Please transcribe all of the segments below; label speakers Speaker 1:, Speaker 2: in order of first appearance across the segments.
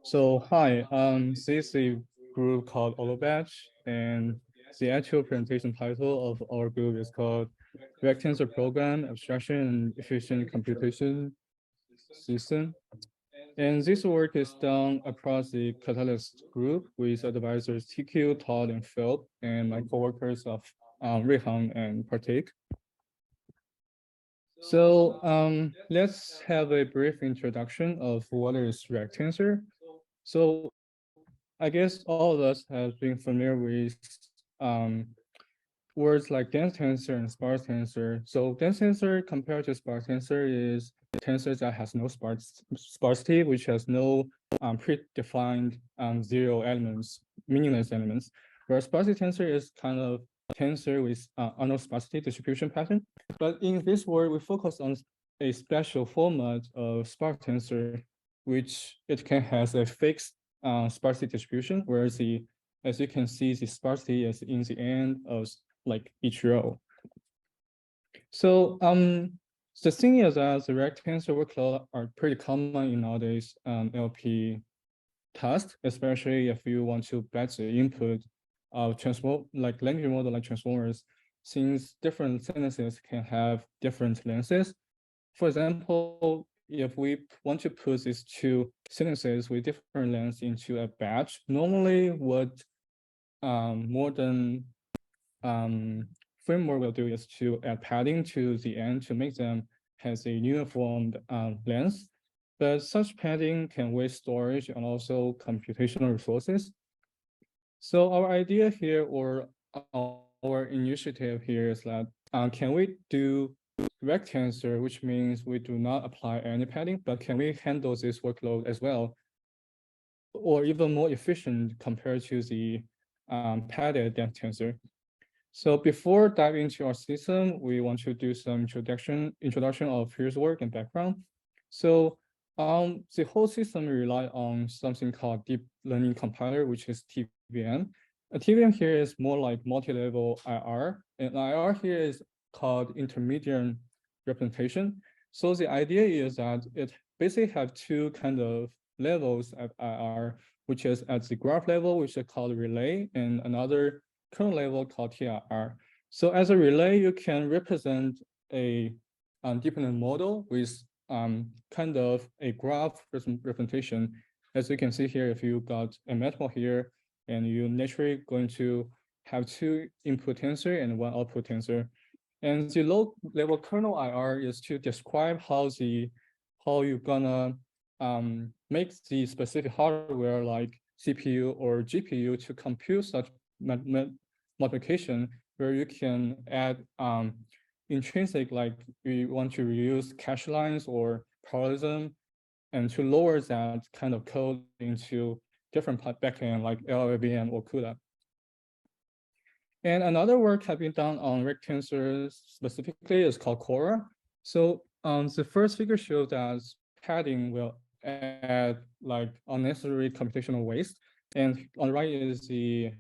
Speaker 1: So hi, this is a group called Olobatch, and the actual presentation title of our group is called Tensor Program, Abstraction, and Efficient Computation System. And this work is done across the Catalyst group with advisors TQ, Todd, and Phil, and my coworkers of Rehan and Partik. So let's have a brief introduction of what is Tensor. So I guess all of us have been familiar with words like dense tensor and sparse tensor. So dense tensor compared to sparse tensor is tensor that has no sparsity, which has no predefined zero elements, meaningless elements. Whereas sparsity tensor is kind of tensor with unknown sparsity distribution pattern. But in this word, we focus on a special format of sparse tensor, which it can has a fixed sparsity distribution, whereas as you can see, the sparsity is in the end of like each row. So the thing is that the rectangles workload are pretty common in nowadays LP tasks, especially if you want to batch the input of like language model like transformers, since different sentences can have different lengths. For example, if we want to put these two sentences with different lengths into a batch, normally what modern framework will do is to add padding to the end to make them has a uniform length. But such padding can waste storage and also computational resources. So our idea here or our initiative here is that can we do rectensor, which means we do not apply any padding, but can we handle this workload as well, or even more efficient compared to the padded depth tensor? So before diving into our system, we want to do some introduction of previous work and background. So the whole system rely on something called deep learning compiler, which is TVM. A TVM here is more like multi-level IR, and IR here is called intermediate representation. So the idea is that it basically have two kind of levels at IR, which is at the graph level, which is called relay, and another current level called TRR. So as a relay, you can represent a dependent model with kind of a graph representation. As you can see here, if you got a matplotlib here, and you naturally going to have two input tensor and one output tensor. And the low level kernel IR is to describe how you're gonna make the specific hardware like CPU or GPU to compute such multiplication, where you can add intrinsic, like we want to reuse cache lines or parallelism, and to lower that kind of code into different backend like LLVM or CUDA. And another work have been done on rectensor specifically is called Cora. So the first figure shows that padding will add like unnecessary computational waste. And on the right is the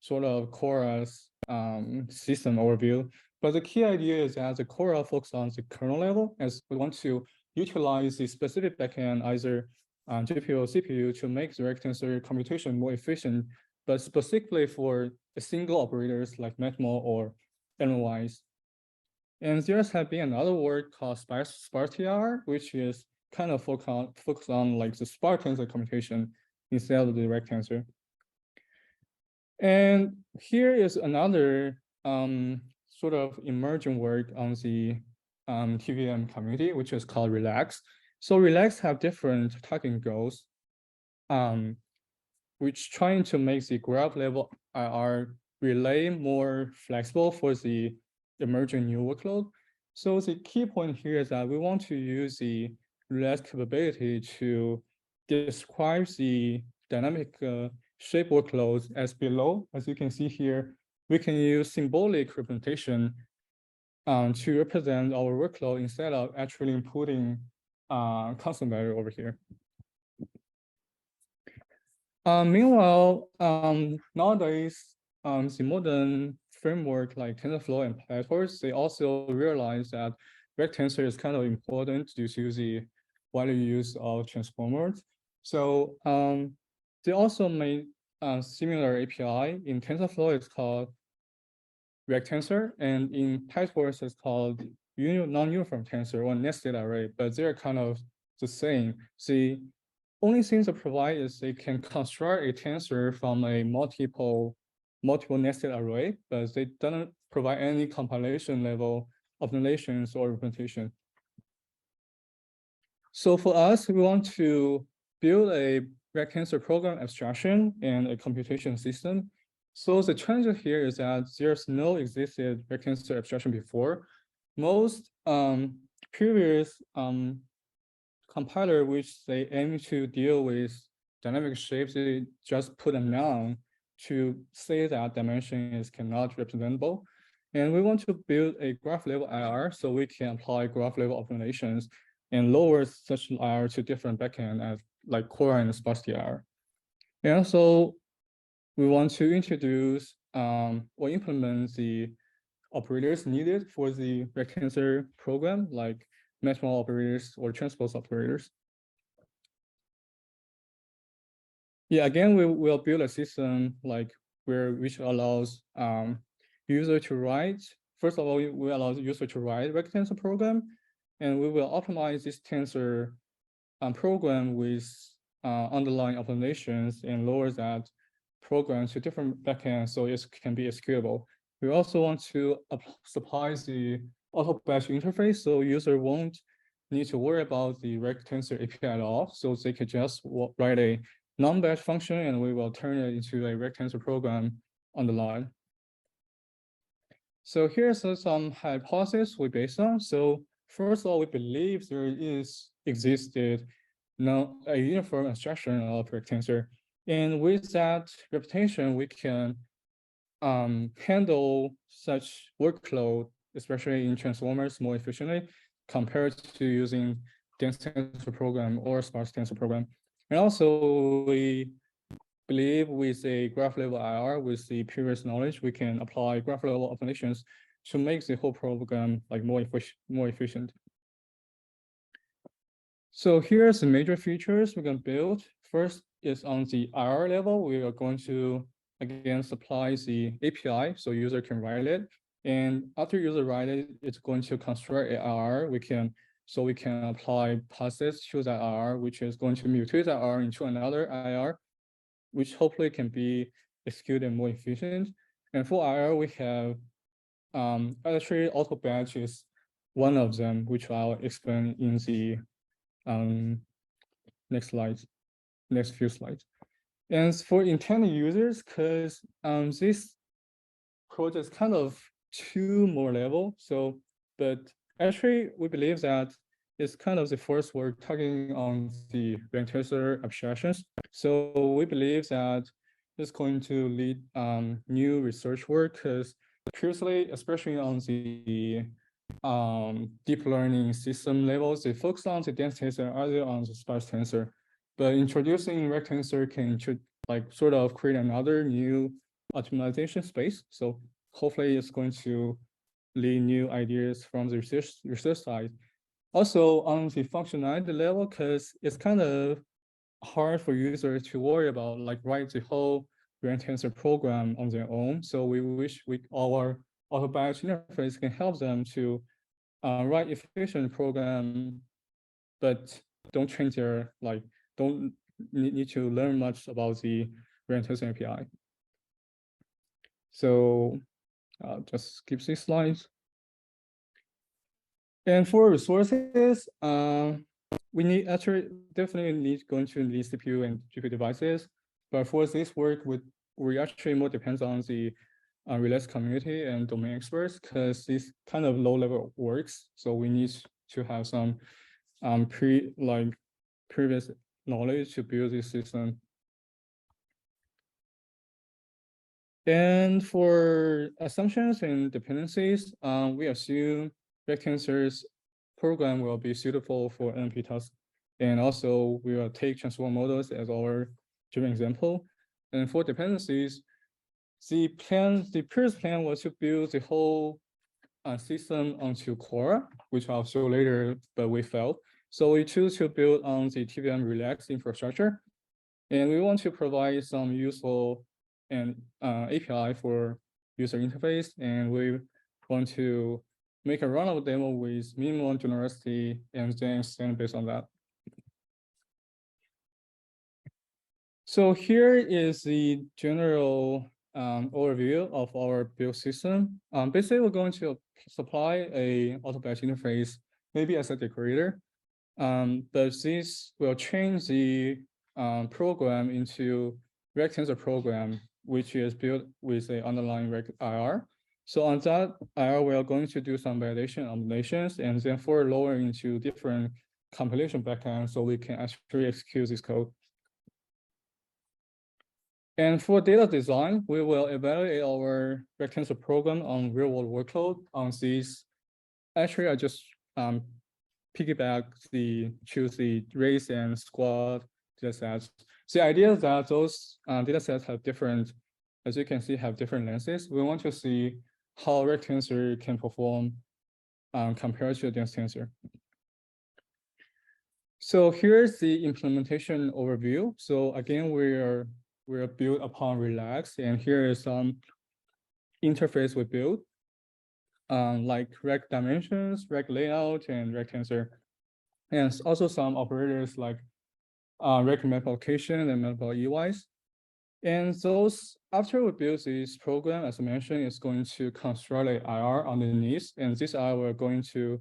Speaker 1: sort of Cora's system overview. But the key idea is that the Cora focuses on the kernel level, as we want to utilize the specific backend, either GPU or CPU, to make the rectensor computation more efficient, but specifically for a single operators like matmul or NOIs. And there's have been another work called SparseTR, which is kind of focus on like the sparse tensor computation instead of the rectensor. And here is another sort of emerging work on the TVM community, which is called Relax. So Relax have different targeting goals, which trying to make the graph level IR relay more flexible for the emerging new workload. So the key point here is that we want to use the Relax capability to describe the dynamic shape workloads as below. As you can see here, we can use symbolic representation to represent our workload instead of actually inputting constant value over here. Meanwhile, nowadays, the modern framework like TensorFlow and PyTorch, they also realize that rectensor is kind of important due to the wider use of transformers. So they also made a similar API in TensorFlow. It's called Rectensor, and in PyTorch it's called non-uniform tensor or nested array, but they're kind of the same. The only things they provide is they can construct a tensor from a multiple nested array, but they don't provide any compilation level optimizations or representation. So for us, we want to build a rectensor program abstraction and a computation system. So the challenge here is that there's no existed rectensor abstraction before. Most previous compiler which they aim to deal with dynamic shapes, they just put a noun to say that dimension is cannot representable. And we want to build a graph level IR so we can apply graph level optimizations and lower such IR to different backend as like core and sparsity IR. And also we want to introduce or implement the operators needed for the rectensor program, like maximal operators or transpose operators. Yeah, again, we will build a system like which allows user to write. First of all, we allow the user to write rectensor program, and we will optimize this tensor program with underlying optimizations and lower that program to different backends so it can be executable. We also want to supply the auto batch interface so user won't need to worry about the rectensor API at all. So they could just write a non-batch function and we will turn it into a rectensor program on the line. So here's some hypotheses we based on. So first of all, we believe there existed a uniform abstraction of rectensor. And with that reputation, we can handle such workload, especially in transformers, more efficiently compared to using dense tensor program or sparse tensor program. And also, we believe with a graph level IR, with the previous knowledge, we can apply graph level optimizations to make the whole program like more efficient. So here's the major features we're going to build. First is on the IR level, we are going to, again, supply the API so user can write it. And after user write it, it's going to construct a IR. We can apply passes to that IR, which is going to mutate that IR into another IR, which hopefully can be executed more efficient. And for IR, we have actually auto batch is one of them, which I'll explain in the next few slides. And for intended users, because this project is kind of two more level. So, but actually we believe that it's kind of the first work targeting on the rectensor abstractions. So we believe that it's going to lead new research work because previously, especially on the deep learning system levels, they focus on the dense tensor other on the sparse tensor. But introducing rectensor can like sort of create another new optimization space. So hopefully it's going to lead new ideas from the research side. Also on the functionality level, because it's kind of hard for users to worry about like write the whole rectensor program on their own. So we wish our auto batch interface can help them to write efficient program, but don't change their don't need to learn much about the rectensor API. So just skip these slides. And for resources, we definitely need going to need CPU and GPU devices. But for this work, we actually more depends on the release community and domain experts because this kind of low level works. So we need to have some previous knowledge to build this system. And for assumptions and dependencies, we assume rectensor's program will be suitable for NP tasks. And also we will take transform models as our given example. And for dependencies, the previous plan was to build the whole system onto core, which I'll show later, but we failed. So we choose to build on the TVM Relax infrastructure, and we want to provide some useful and API for user interface, and we want to make a runnable demo with minimum generosity and then extend based on that. So here is the general overview of our build system. Basically, we're going to supply a auto batch interface, maybe as a decorator. But this will change the program into Tensor program, which is built with the underlying IR. So on that IR, we are going to do some validation emulations and then for lowering into different compilation backends so we can actually execute this code. And for data design, we will evaluate our Tensor program on real-world workload on these. Actually, I just choose the race and squad datasets. The idea is that those datasets have different, as you can see, have different lenses. We want to see how Tensor can perform compared to dense tensor. So here's the implementation overview. So again, we're built upon Relax, and here is some interface we built, like rec dimensions, rec layout, and rec tensor, and also some operators like rec map allocation and map EYs. And those, after we build this program, as I mentioned, is going to construct an IR underneath, and this IR we're going to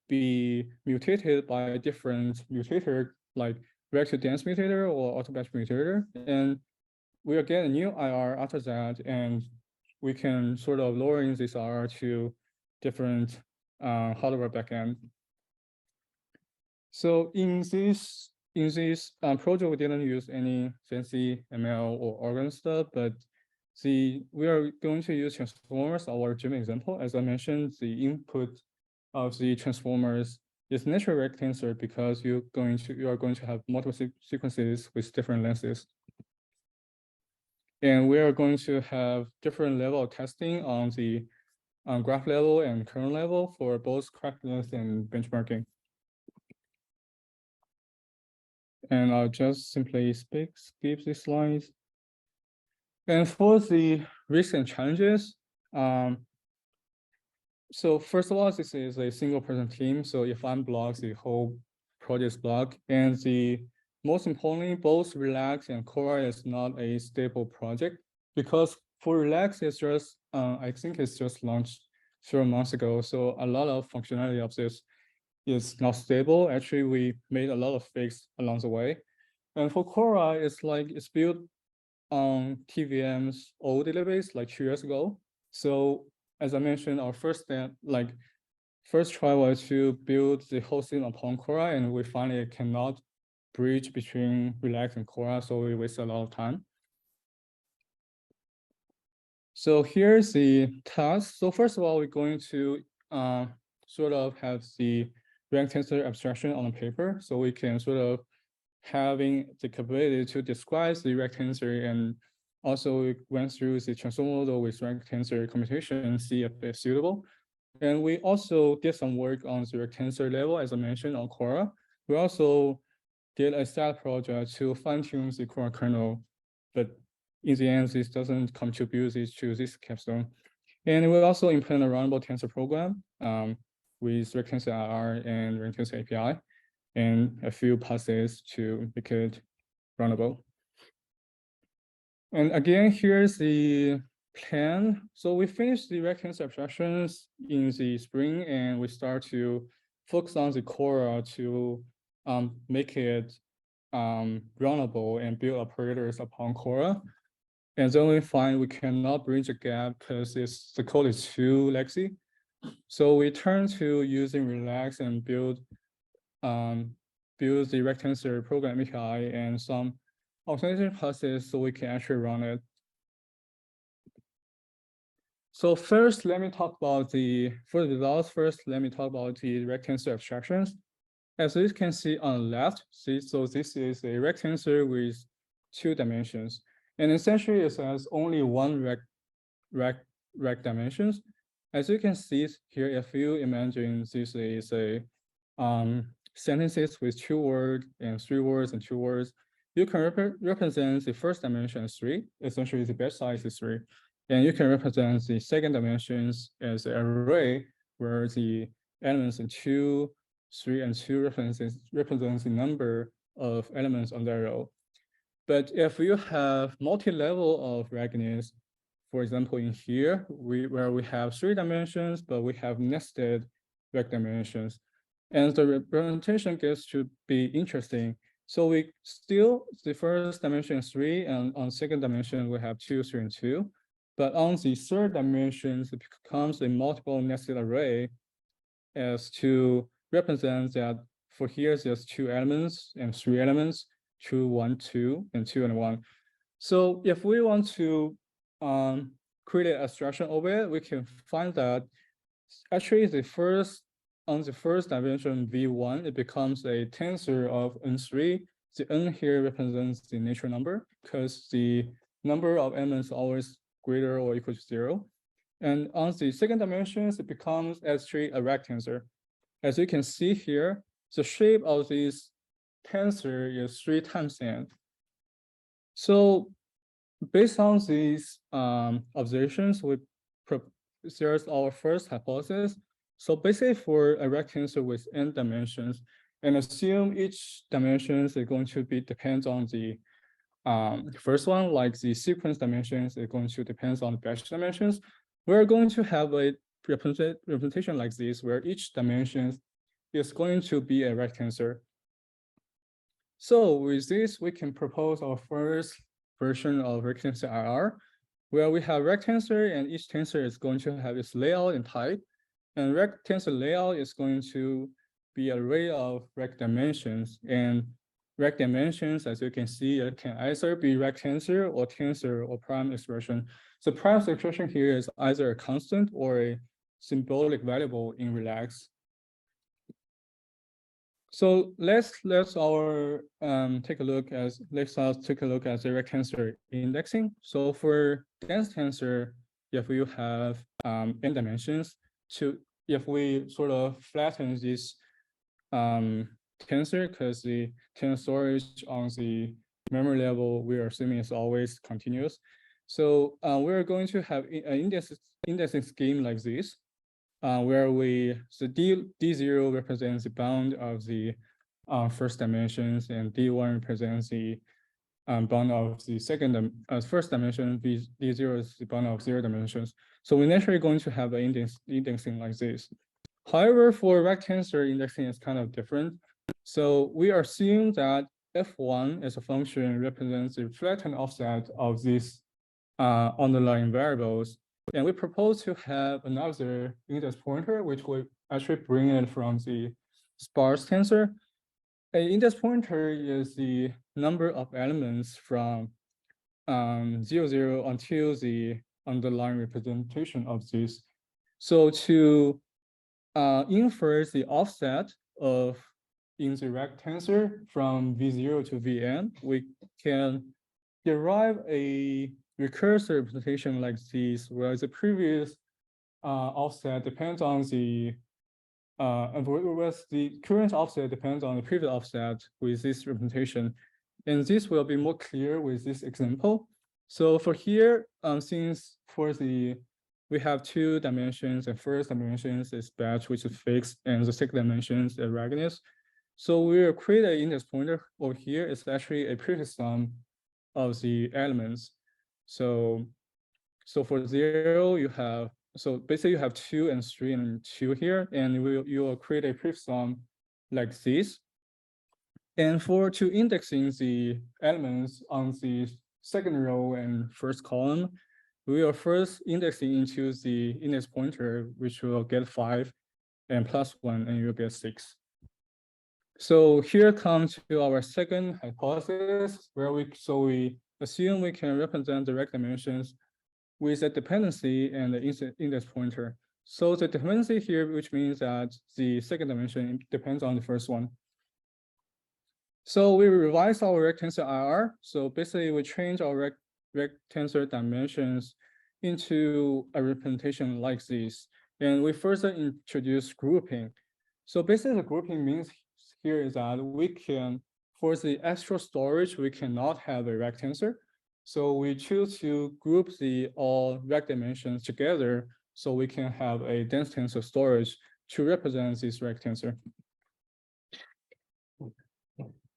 Speaker 1: be mutated by a different mutator, like vector dense mutator or auto batch mutator. And we'll get a new IR after that, and we can sort of lowering this IR to different hardware backend. So in this project, we didn't use any fancy ML or organ stuff, but we are going to use transformers, our gym example. As I mentioned, the input of the transformers is natural rectangler because you are going to have multiple sequences with different lenses. And we are going to have different level of testing on the graph level and kernel level for both correctness and benchmarking. And I'll just simply skip this slide. And for the recent challenges, so first of all, this is a single person team. So if I'm blocked, the whole project is blocked. And most importantly, both Relax and Cora is not a stable project because for Relax, it's just, I think it's just launched 3 months ago. So a lot of functionality of this is not stable. Actually, we made a lot of fixes along the way. And for Cora, it's built on TVM's old database like 2 years ago. So as I mentioned, our first try was to build the whole thing upon Cora, and we finally cannot bridge between Relax and Cora, so we wasted a lot of time. So here's the task. So first of all, we're going to sort of have the rank tensor abstraction on the paper, so we can sort of having the capability to describe the rank tensor, and also we went through the transformer model with rank tensor computation and see if it's suitable. And we also did some work on the rank tensor level, as I mentioned, on Cora. We also did a side project to fine-tune the Cora kernel, but in the end, this doesn't contribute to this capstone. And we also implement a runnable tensor program with Tensor IR and Tensor API, and a few passes to make it runnable. And again, here's the plan. So we finished the Tensor abstractions in the spring, and we start to focus on the Cora to make it runnable and build operators upon Cora. And then we find we cannot bridge the gap because the code is too legacy. So we turn to using Relax and build the Tensor program API and some alternative classes so we can actually run it. So first, let me talk about for the results. First, let me talk about the Tensor abstractions. As you can see on the left, so this is a rectangler with 2 dimensions. And essentially it has only one rect dimensions. As you can see here, if you imagine this is a sentences with 2 words and 3 words and 2 words, you can represent the first dimension as 3, essentially the batch size is 3. And you can represent the second dimensions as an array where the elements in 2, 3, and 2 represents the number of elements on the row. But if you have multi-level of randomness, for example, in here, where we have 3 dimensions, but we have nested vector dimensions, and the representation gets to be interesting. So we still, the first dimension is 3, and on second dimension, we have 2, 3, and 2. But on the third dimension, it becomes a multiple nested array as to represent that for here, there's 2 elements and 3 elements, 2, 1, 2, and 2 and 1. So if we want to create an abstraction of it, we can find that actually on the first dimension V1, it becomes a tensor of N3. The N here represents the natural number because the number of elements is always greater or equal to 0. And on the second dimensions, it becomes actually a rectensor. As you can see here, the shape of this tensor is 3 times n. So based on these observations, there's our first hypothesis. So basically for a rectensor with n dimensions, and assume each dimension is going to be depends on the first one, like the sequence dimensions is going to depend on the batch dimensions. We're going to have a representation like this, where each dimension is going to be a rectensor. So with this, we can propose our first version of rectensor IR, where we have rectensor and each tensor is going to have its layout and type. And rectensor layout is going to be an array of rect dimensions. And rect dimensions, as you can see, it can either be rectensor or tensor or prime expression. So prime expression here is either a constant or a symbolic variable in relax. So let's take a look at the rectensor indexing. So for dense tensor, if you have n dimensions, if we sort of flatten this tensor, because the tensor storage on the memory level we're assuming is always continuous. So we're going to have an indexing scheme like this. Where the D0 represents the bound of the first dimensions, and D1 represents the bound of the first dimension. D0 is the bound of 0 dimensions. So we're naturally going to have an indexing like this. However, for rectensor indexing is kind of different. So we assume that F1 as a function represents the flattened offset of these underlying variables. And we propose to have another index pointer, which will actually bring it from the sparse tensor. An index pointer is the number of elements from 0, 0 until the underlying representation of this. So to infer the offset of in the rectensor from V0 to Vn, we can derive a recursive representation like this, where the previous offset depends on the current offset depends on the previous offset with this representation. And this will be more clear with this example. So for here, since we have 2 dimensions, and first dimensions is batch, which is fixed, and the second dimension is randomness. So we will create an index pointer over here. It's actually a prefix sum of the elements. So for 0, so basically you have 2 and 3 and 2 here, and you will create a prefix sum like this. And to indexing the elements on the second row and first column, we are first indexing into the index pointer, which will get 5 and plus 1, and you'll get 6. So here comes to our second hypothesis, where we assume we can represent direct dimensions with a dependency and the index pointer. So the dependency here, which means that the second dimension depends on the first one. So we revise our rectensor IR. So basically we change our rectensor dimensions into a representation like this. And we further introduce grouping. So basically the grouping means here is that we can, for the extra storage, we cannot have a rect tensor. So we choose to group the all rect dimensions together so we can have a dense tensor storage to represent this rect tensor.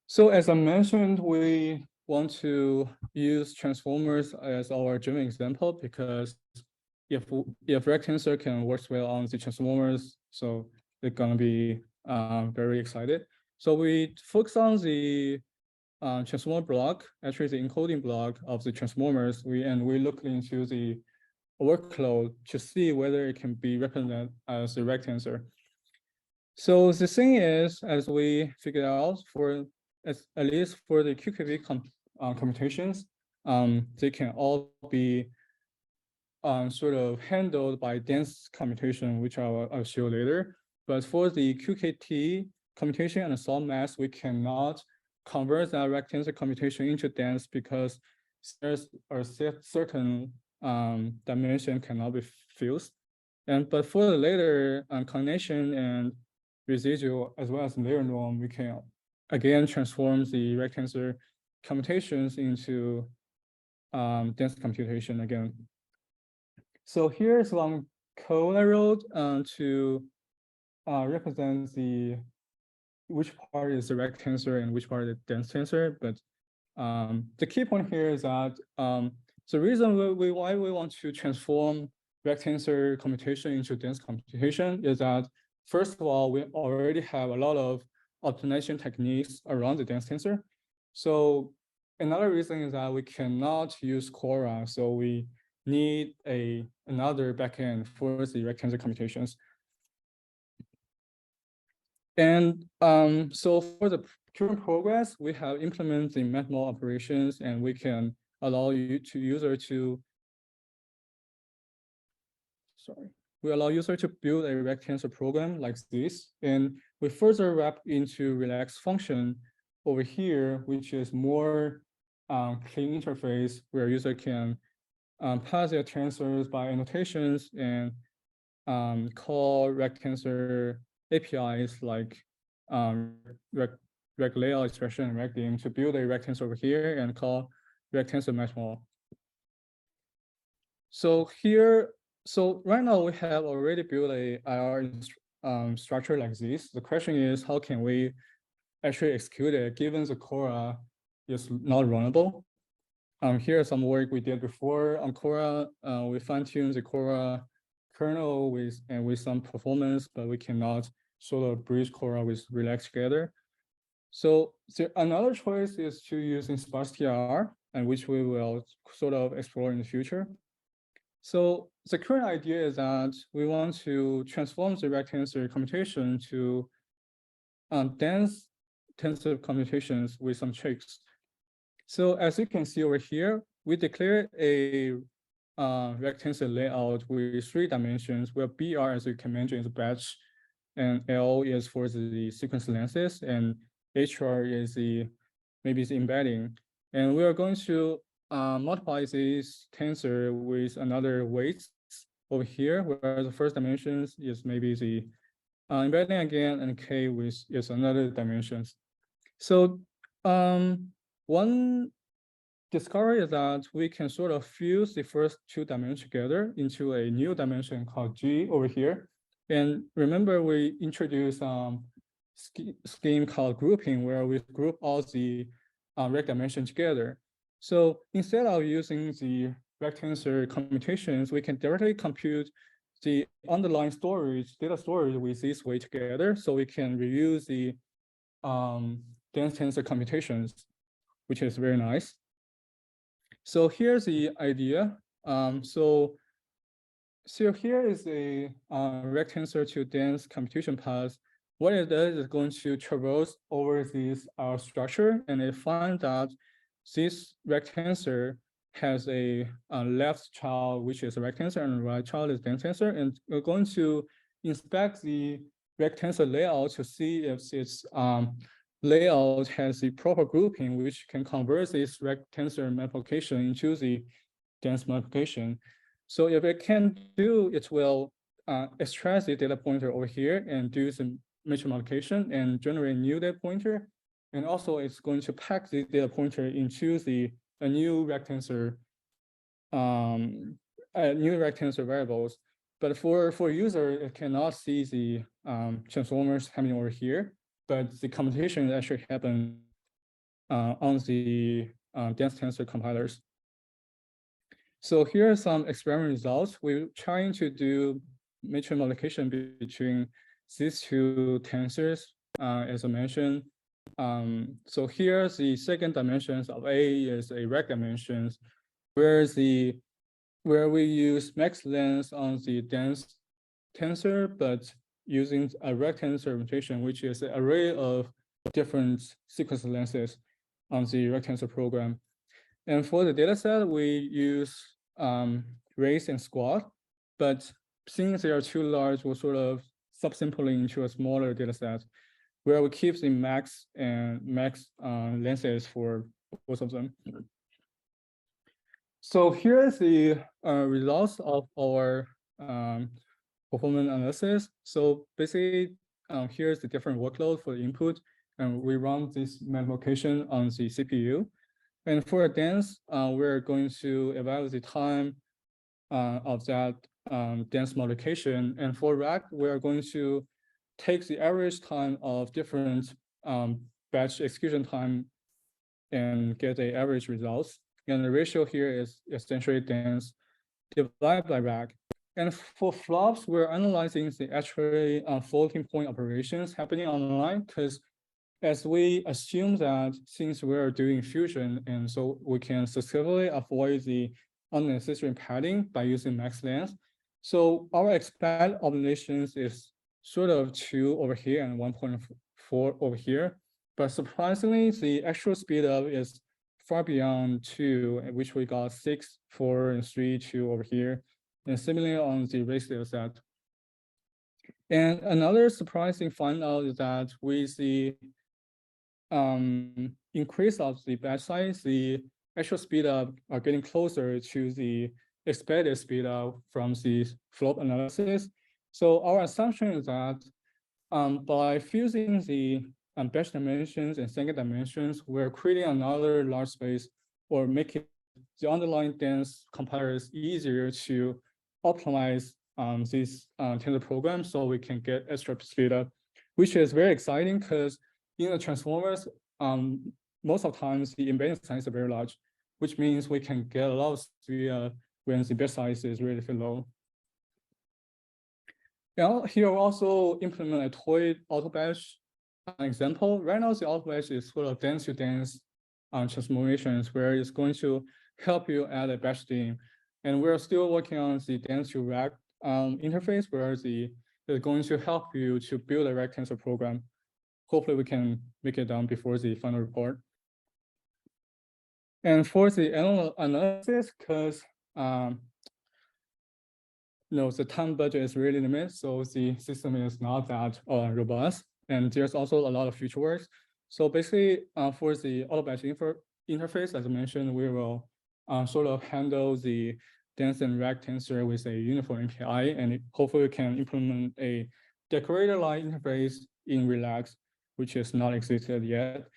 Speaker 1: So as I mentioned, we want to use transformers as our German example because if rect tensor can work well on the transformers, so they're gonna be very excited. So we focus on the transformer block, actually the encoding block of the transformers. We look into the workload to see whether it can be represented as a rect tensor. So the thing is, as we figured out, at least for the QKV computations, they can all be sort of handled by dense computation, which I'll show later. But for the QKT computation and solid mass, we cannot convert that rect tensor computation into dense because there's a certain dimension cannot be fused. But for the later coordination and residual as well as layer norm, we can again transform the rect tensor computations into dense computation again. So here's one code I wrote to represent which part is the rect tensor and which part is the dense tensor. But the key point here is that the reason why we want to transform rect tensor computation into dense computation is that first of all, we already have a lot of optimization techniques around the dense tensor. So another reason is that we cannot use Quora, so we need another backend for the rect tensor computations. And so for the current progress, we have implemented the mathmal operations, and we can allow user to build a rect tensor program like this. And we further wrap into relax function over here, which is more clean interface where user can pass their tensors by annotations and call rect tensor APIs like rect layout expression and recdim to build a rect tensor over here and call rect tensor mathmal. So right now we have already built a IR structure like this. The question is, how can we actually execute it given the Quora is not runnable? Here's some work we did before on Quora. We fine-tuned the Quora kernel with some performance, but we cannot sort of bridge Quora with Relax together. So another choice is to use sparsity IR, and which we will sort of explore in the future. So the current idea is that we want to transform the rect tensor computation to dense tensor computations with some tricks. So as you can see over here, we declare a rect tensor layout with 3 dimensions, where BR, as you can imagine, is a batch, and L is for the sequence lengths, and HR is maybe the embedding. And we are going to multiply this tensor with another weights over here, where the first dimensions is maybe the embedding again, and K is another dimensions. So one discovery is that we can sort of fuse the first 2 dimensions together into a new dimension called G over here. And remember, we introduced scheme called grouping, where we group all the rect dimensions together. So instead of using the rect tensor computations, we can directly compute the underlying data storage with this way together. So we can reuse the dense tensor computations, which is very nice. So here's the idea. So here is a rect tensor to dense computation path. What it does is going to traverse over this structure, and it finds that this rect tensor has a left child, which is a rect tensor, and right child is dense tensor. And we're going to inspect the rect tensor layout to see if its layout has the proper grouping, which can convert this rect tensor multiplication into the dense multiplication. So if it can do, it will extract the data pointer over here and do some matrix multiplication and generate a new data pointer. And also it's going to pack the data pointer into a new rectensor variables. But for user, it cannot see the transformers happening over here, but the computation actually happen on the dense tensor compilers. So here are some experiment results. We're trying to do matrix multiplication between these two tensors, as I mentioned. So here the second dimensions of A is a rect dimensions, where we use max length on the dense tensor, but using a rect tensor representation, which is an array of different sequence lengths on the rect tensor program. And for the data set, we use race and squad, but since they are too large, we'll sort of subsampling into a smaller data set where we keep the max and max lengths for both of them. So here is the results of our performance analysis. So basically, here's the different workload for the input, and we run this multiplication on the CPU. And for a dense, we're going to evaluate the time of that dense multiplication. And for rect, we're going to take the average time of different batch execution time and get the average results. And the ratio here is essentially dense divided by rect. And for flops, we're analyzing the actually floating point operations happening online, because as we assume that since we're doing fusion, and so we can successfully avoid the unnecessary padding by using max length. So our expected observations is sort of 2 over here and 1.4 over here. But surprisingly, the actual speed up is far beyond 2, which we got 6, 4, and 3, 2 over here. And similarly on the race data set. And another surprising find out is that with the increase of the batch size, the actual speed up are getting closer to the expected speed up from the flop analysis. So our assumption is that by fusing the batch dimensions and second dimensions, we're creating another large space or making the underlying dense compilers easier to optimize these tensor programs so we can get extra speed up, which is very exciting because in the transformers, most of the times the embedding size is very large, which means we can get a lot of speed when the batch size is relatively low. Now, here we also implement a toy auto batch example. Right now, the auto batch is sort of dense to dense transformations where it's going to help you add a batch stream. And we're still working on the dense to rect interface where they're going to help you to build a rect tensor program. Hopefully we can make it done before the final report. And for the analysis, because the time budget is really limited, so the system is not that robust. And there's also a lot of future works. So basically, for the auto batch interface, as I mentioned, we will sort of handle the dense and rect tensor with a uniform API, and hopefully can implement a decorator-like interface in Relax, which is not existed yet.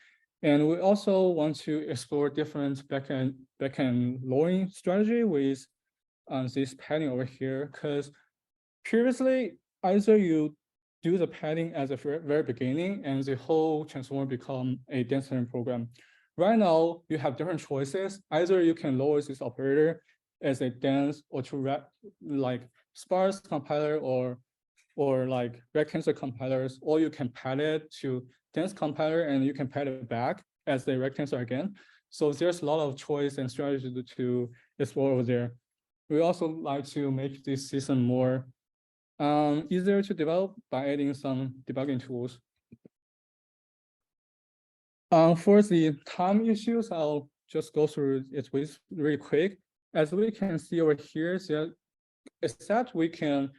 Speaker 1: And we also want to explore different backend lowering strategy with this padding over here, because previously, either you do the padding at the very beginning and the whole transformer become a dense tensor program. Right now, you have different choices. Either you can lower this operator as a dense or to like sparse compiler or like rect tensor compilers, or you can pad it to dense compiler and you can pad it back as the rect tensor again. So there's a lot of choice and strategy to explore over there. We also like to make this system more easier to develop by adding some debugging tools. For the time issues, I'll just go through it with really quick. As we can see over here, except we can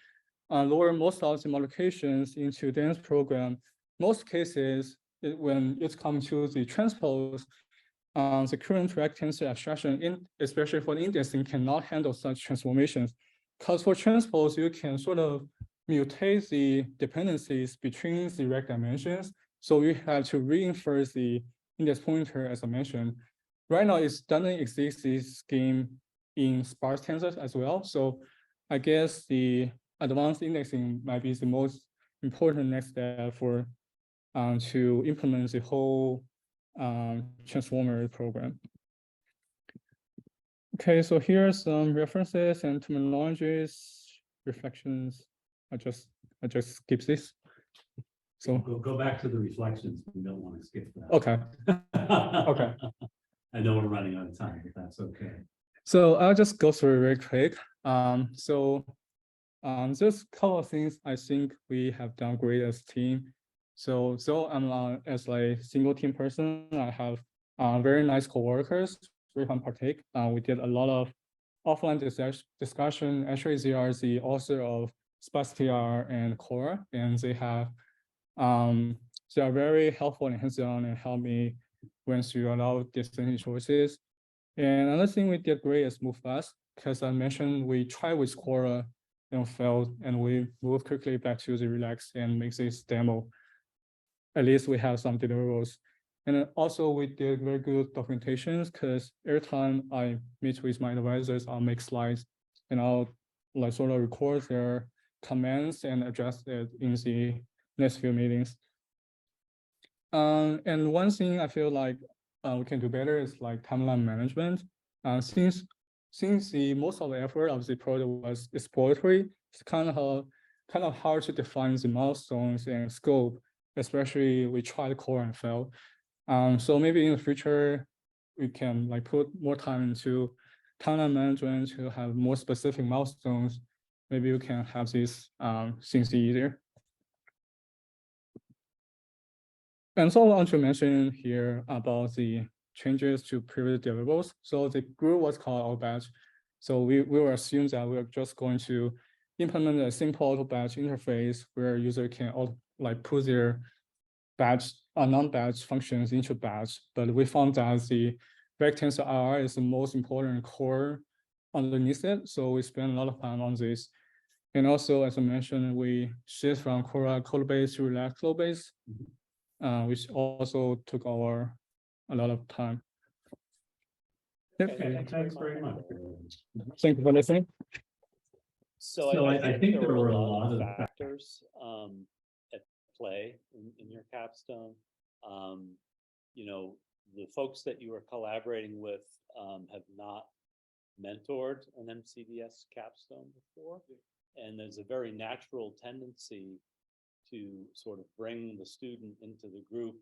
Speaker 1: lower most of the multiplications into dense program. Most cases, when it's come to the transpose, the current rect tensor abstraction, especially for the indexing, cannot handle such transformations. Because for transpose, you can sort of mutate the dependencies between the rect dimensions. So we have to reinforce the index pointer, as I mentioned. Right now, it doesn't exist this scheme in sparse tensors as well. So I guess the advanced indexing might be the most important next step for to implement the whole transformer program. Okay, so here are some references and terminologies, reflections. I just skip this. So
Speaker 2: go back to the reflections. We don't want to skip that.
Speaker 1: Okay. Okay.
Speaker 2: I know we're running out of time, but that's okay.
Speaker 1: So I'll just go through it very quick. Just a couple of things I think we have done great as a team. So I'm as a single team person, I have very nice coworkers we can partake. We did a lot of offline discussion. Actually, they are the author of SparseTR and Core, and they are very helpful and hands-on and help me went through a lot of decision choices. And another thing we did great is move fast, because I mentioned we tried with Quora and failed, and we moved quickly back to the Relax and make this demo. At least we have some deliverables. And then also we did very good documentations, because every time I meet with my advisors, I'll make slides and I'll like sort of record their comments and address it in the next few meetings. And one thing I feel like we can do better is like timeline management. Since the most of the effort of the project was exploratory, it's kind of hard to define the milestones and scope, especially we tried core and failed. So maybe in the future, we can like put more time into timeline management to have more specific milestones. Maybe we can have these things easier. And so I want to mention here about the changes to previous deliverables. So the group was called auto batch. So we will assume that we're just going to implement a simple auto batch interface where user can like put their batch or non-batch functions into batch. But we found that the Tensor IR is the most important core underneath it. So we spend a lot of time on this. And also, as I mentioned, we shift from Quora code base to Relax code base. Which also took a lot of time.
Speaker 2: Okay, thanks very much.
Speaker 1: Thank you for listening.
Speaker 3: So I think there were a lot of factors at play in your capstone. You know, the folks that you were collaborating with have not mentored an MCDS capstone before, and there's a very natural tendency to sort of bring the student into the group,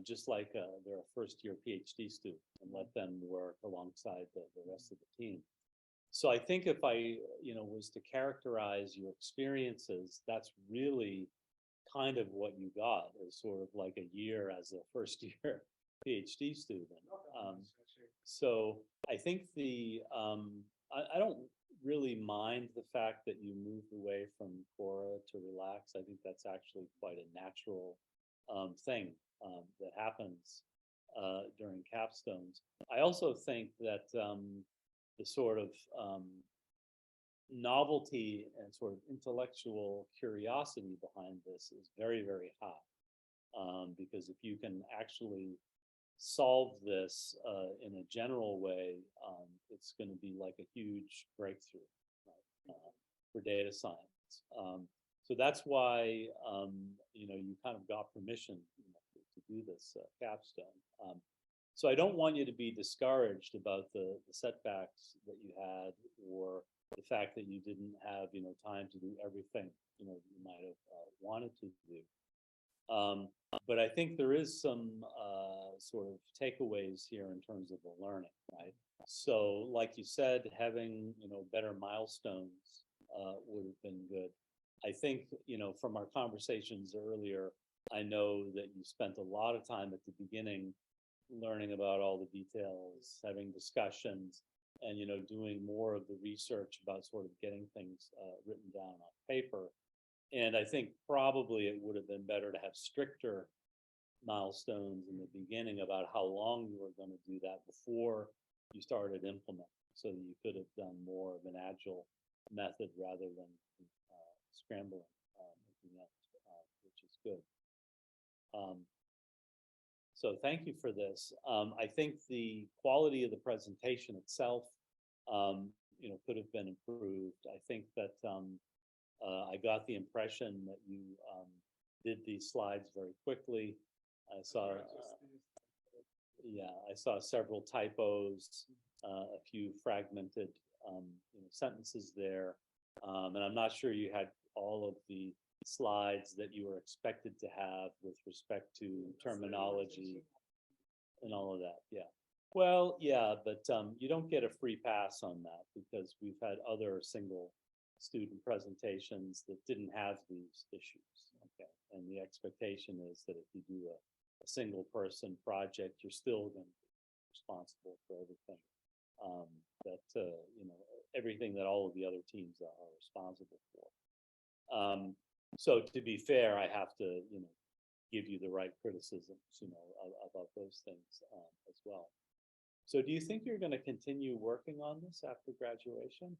Speaker 3: just like they're a first-year PhD student, and let them work alongside the rest of the team. So I think if I, was to characterize your experiences, that's really kind of what you got, is sort of like a year as a first-year PhD student. So I think I don't really mind the fact that you moved away from Quora to Relax. I think that's actually quite a natural thing that happens during capstones. I also think that the sort of novelty and sort of intellectual curiosity behind this is very, very high, because if you can actually solve this in a general way, it's going to be like a huge breakthrough for data science. So that's why you kind of got permission to do this capstone. So I don't want you to be discouraged about the setbacks that you had, or the fact that you didn't have time to do everything you might have wanted to do. But I think there is some sort of takeaways here in terms of the learning, right? So, like you said, having better milestones would have been good. I think from our conversations earlier, I know that you spent a lot of time at the beginning learning about all the details, having discussions, and doing more of the research about sort of getting things written down on paper. And I think probably it would have been better to have stricter milestones in the beginning about how long you were going to do that before you started implementing, so that you could have done more of an agile method rather than scrambling at the end, which is good. So thank you for this. I think the quality of the presentation itself, could have been improved. I think that I got the impression that you did these slides very quickly. I saw, I saw several typos, a few fragmented sentences there, and I'm not sure you had all of the slides that you were expected to have with respect to terminology and all of that. Yeah. Well, yeah, but you don't get a free pass on that because we've had other single student presentations that didn't have these issues. Okay. And the expectation is that if you do a single person project, you're still going to be responsible for everything. Everything that all of the other teams are responsible for. So to be fair, I have to, give you the right criticisms, about those things as well. So do you think you're going to continue working on this after graduation?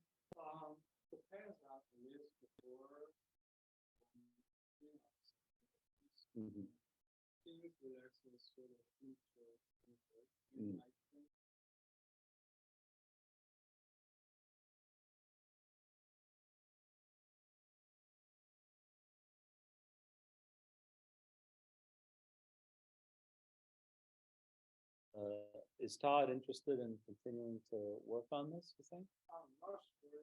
Speaker 4: Depends on the years before.
Speaker 3: Mm-hmm.
Speaker 4: Things that actually sort of future.
Speaker 3: Mm.
Speaker 4: I think
Speaker 3: Is Todd interested in continuing to work on this, you think?
Speaker 4: I'm not sure.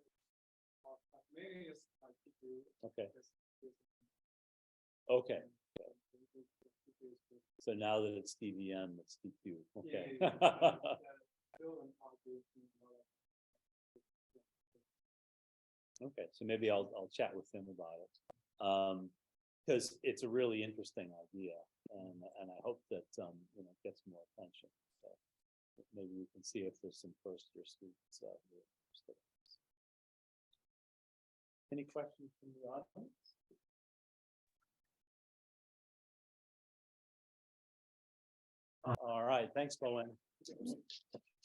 Speaker 4: Maybe it's like to do.
Speaker 3: Okay. Okay. So now that it's DVM, it's DQ. Okay. Okay, so maybe I'll chat with him about it. Because it's a really interesting idea, and I hope that it gets more attention. So maybe we can see if there's some first-year students who are interested in this. Any questions from the audience? All right, thanks, Bowen.